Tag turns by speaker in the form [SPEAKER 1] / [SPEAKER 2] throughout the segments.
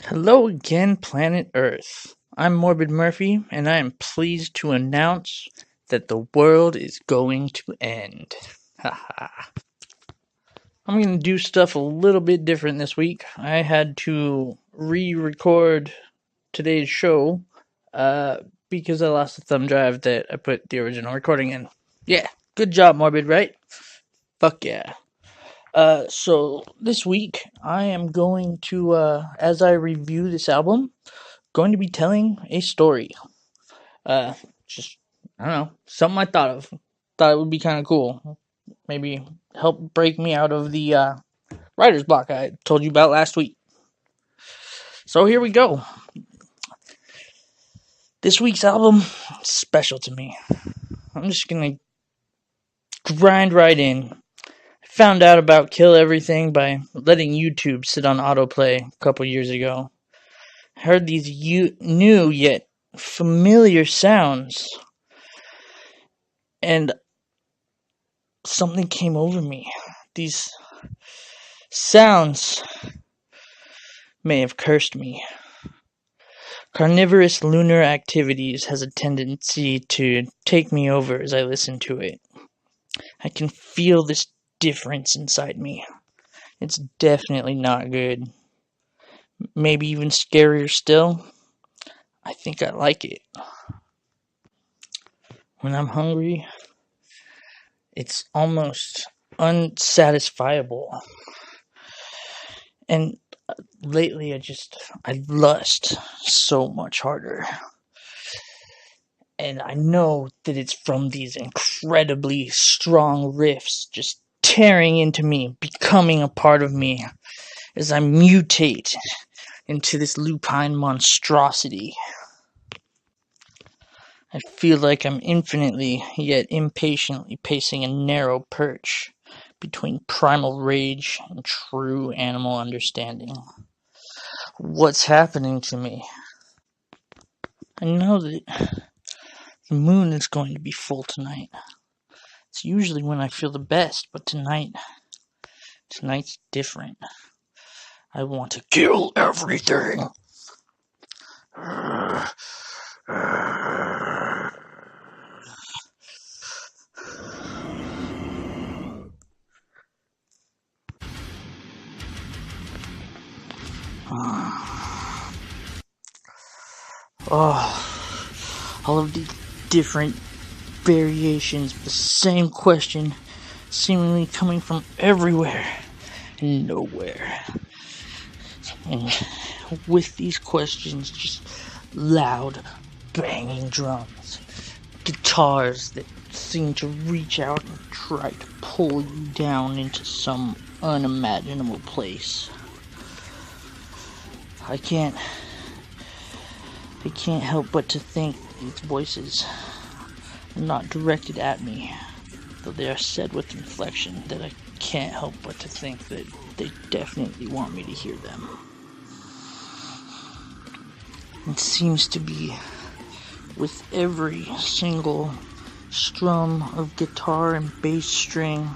[SPEAKER 1] Hello again, planet Earth. I'm Morbid Murphy, and I am pleased to announce that the world is going to end. Haha. I'm going to do stuff a little bit different this week. I had to re-record today's show because I lost the thumb drive that I put the original recording in. Yeah, good job, Morbid, right? Fuck yeah. So this week I am going to, as I review this album, going to be telling a story. Just, I don't know, something I thought of. Thought it would be kind of cool. Maybe help break me out of the, writer's block I told you about last week. So here we go. This week's album is special to me. I'm just gonna grind right in. I found out about Kill Everything by letting YouTube sit on autoplay a couple years ago. I heard these new yet familiar sounds, and something came over me. These sounds may have cursed me. Carnivorous lunar activities has a tendency to take me over as I listen to it. I can feel this difference inside me. It's definitely not good. Maybe even scarier still. I think I like it. When I'm hungry, it's almost unsatisfiable. And lately I lust so much harder. And I know that it's from these incredibly strong riffs just tearing into me, becoming a part of me as I mutate into this lupine monstrosity. I feel like I'm infinitely yet impatiently pacing a narrow perch between primal rage and true animal understanding. What's happening to me? I know that the moon is going to be full tonight. It's usually when I feel the best, but tonight's different. I want to kill everything. Oh, all of these different variations of the same question seemingly coming from everywhere and nowhere. And with these questions, just loud, banging drums, guitars that seem to reach out and try to pull you down into some unimaginable place. I can't help but to think these voices are not directed at me, though they are said with inflection that I can't help but to think that they definitely want me to hear them. It seems to be with every single strum of guitar and bass string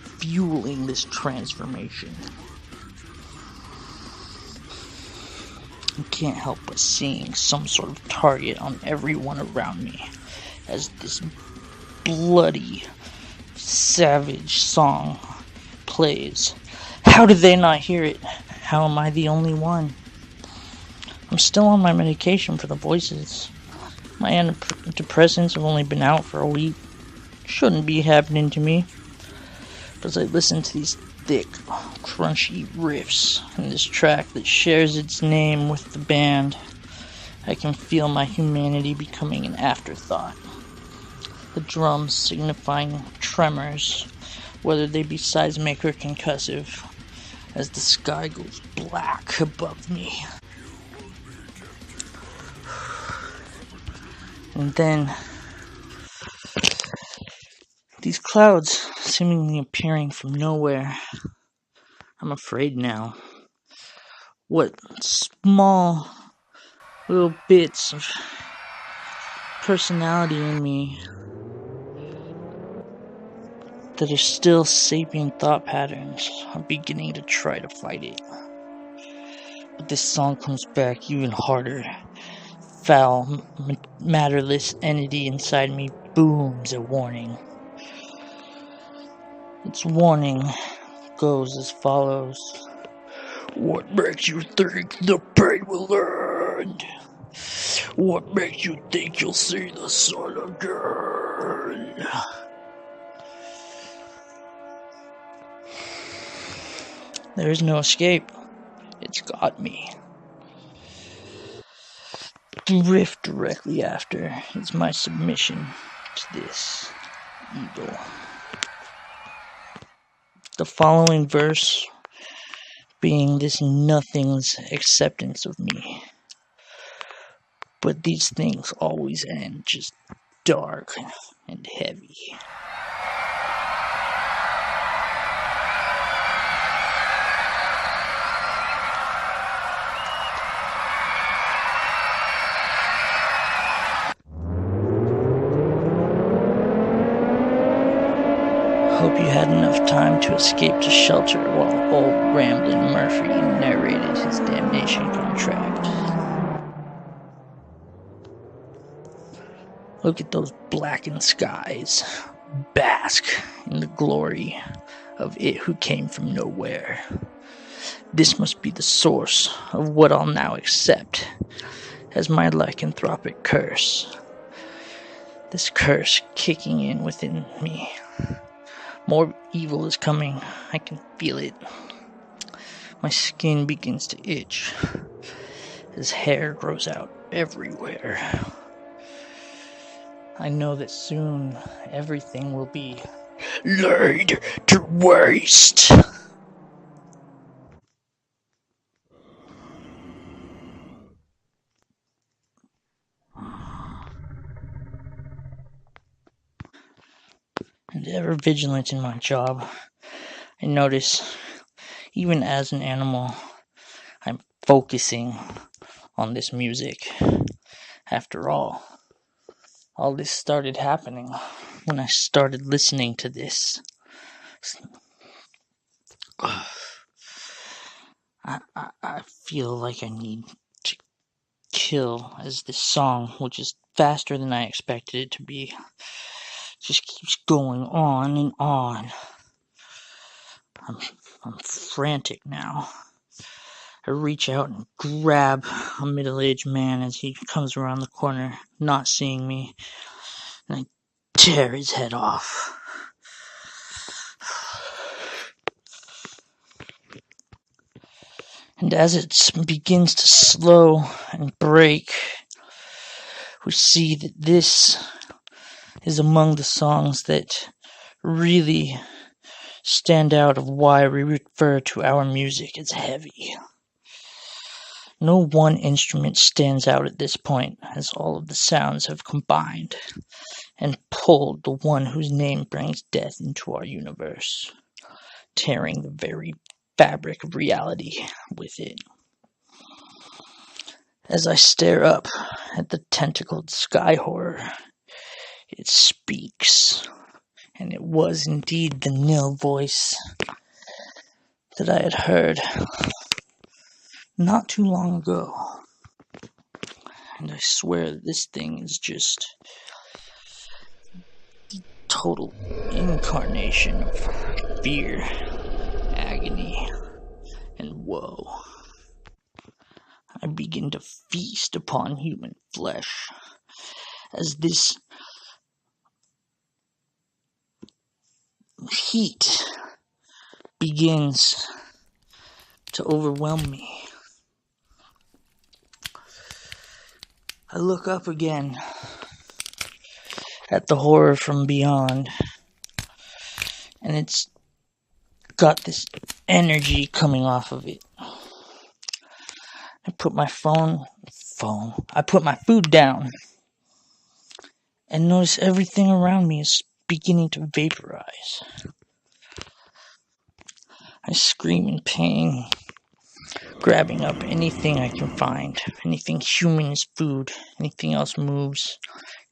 [SPEAKER 1] fueling this transformation. I can't help but seeing some sort of target on everyone around me as this bloody, savage song plays. How did they not hear it? How am I the only one? I'm still on my medication for the voices. My antidepressants have only been out for a week. Shouldn't be happening to me. But as I listen to these thick, crunchy riffs in this track that shares its name with the band, I can feel my humanity becoming an afterthought. The drums signifying tremors, whether they be seismic or concussive, as the sky goes black above me. And then these clouds seemingly appearing from nowhere. I'm afraid now. What small little bits of personality in me that are still sapient thought patterns are beginning to try to fight it. But this song comes back even harder. Foul, matterless entity inside me booms a warning. Its warning goes as follows. What makes you think the pain will end? What makes you think you'll see the sun again? There is no escape. It's got me. The riff directly after is my submission to this evil. The following verse being this nothing's acceptance of me. But these things always end just dark and heavy. Hope you had enough time to escape to shelter while old Ramblin' Murphy narrated his damnation contract. Look at those blackened skies. Bask in the glory of it who came from nowhere. This must be the source of what I'll now accept as my lycanthropic curse. This curse kicking in within me. More evil is coming. I can feel it. My skin begins to itch as hair grows out everywhere. I know that soon everything will be laid to waste. And ever vigilant in my job, I notice, even as an animal, I'm focusing on this music. After all this started happening when I started listening to this. I feel like I need to kill, as this song, which is faster than I expected it to be, just keeps going on and on. I'm frantic now. I reach out and grab a middle-aged man as he comes around the corner, not seeing me, and I tear his head off. And as it begins to slow and break, we see that this is among the songs that really stand out of why we refer to our music as heavy. No one instrument stands out at this point, as all of the sounds have combined and pulled the one whose name brings death into our universe, tearing the very fabric of reality with it. As I stare up at the tentacled sky horror, it speaks, and it was indeed the nil voice that I had heard not too long ago. And I swear that this thing is just the total incarnation of fear, agony, and woe. I begin to feast upon human flesh as this heat begins to overwhelm me. I look up again at the horror from beyond, and it's got this energy coming off of it. I put my I put my food down and notice everything around me is beginning to vaporize. I scream in pain, grabbing up anything I can find. Anything human is food. Anything else moves,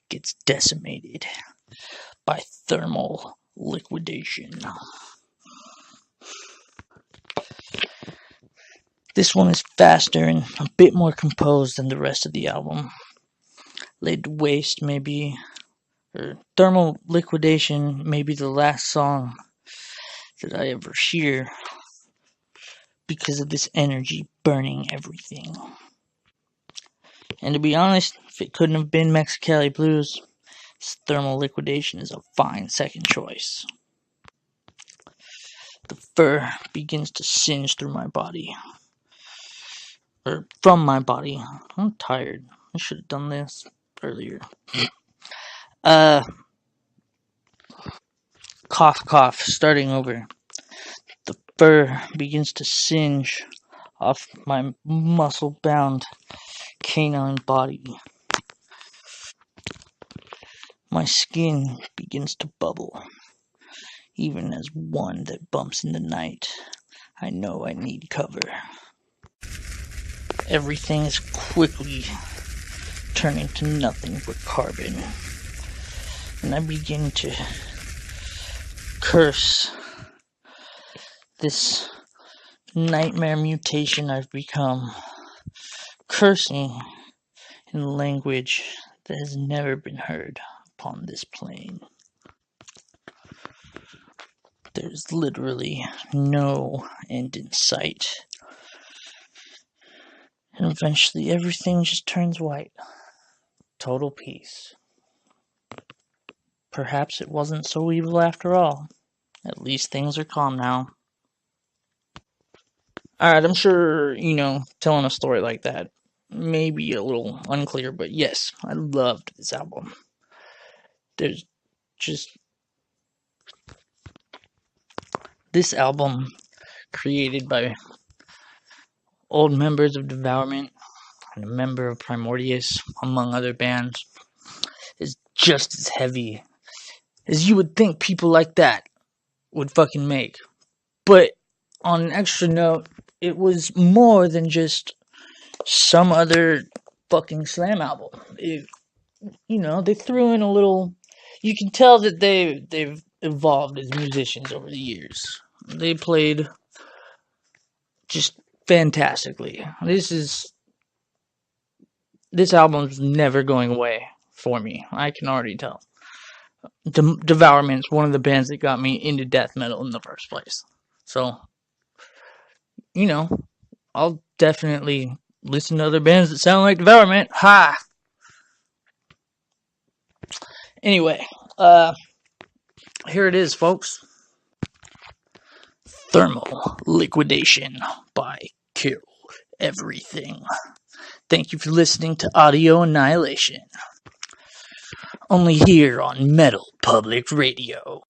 [SPEAKER 1] gets decimated by thermal Liquidation. This one is faster and a bit more composed than the rest of the album. Laid to Waste maybe, or Thermal Liquidation may be the last song that I ever hear because of this energy burning everything. And to be honest, if it couldn't have been Mexicali Blues, Thermal Liquidation is a fine second choice. The fur begins to singe through my body. Or from my body. I'm tired. I should have done this earlier. Cough, starting over. The fur begins to singe off my muscle-bound canine body. My skin begins to bubble. Even as one that bumps in the night, I know I need cover. Everything is quickly turning to nothing but carbon. And I begin to curse this nightmare mutation I've become. Cursing in language that has never been heard upon this plane. There's literally no end in sight. And eventually everything just turns white. Total peace. Perhaps it wasn't so evil after all. At least things are calm now. Alright, I'm sure, telling a story like that may be a little unclear, but yes, I loved this album. There's just... This album, created by old members of Devourment and a member of Primordius, among other bands, is just as heavy as you would think people like that would fucking make. But on an extra note, it was more than just some other fucking slam album. They threw in a little... You can tell that they've evolved as musicians over the years. They played just fantastically. This album's never going away for me. I can already tell. Devourment's one of the bands that got me into death metal in the first place. So, I'll definitely listen to other bands that sound like Devourment. Ha! Anyway, here it is, folks. Thermal Liquidation by Kill Everything. Thank you for listening to Audio Annihilation. Only here on Metal Public Radio.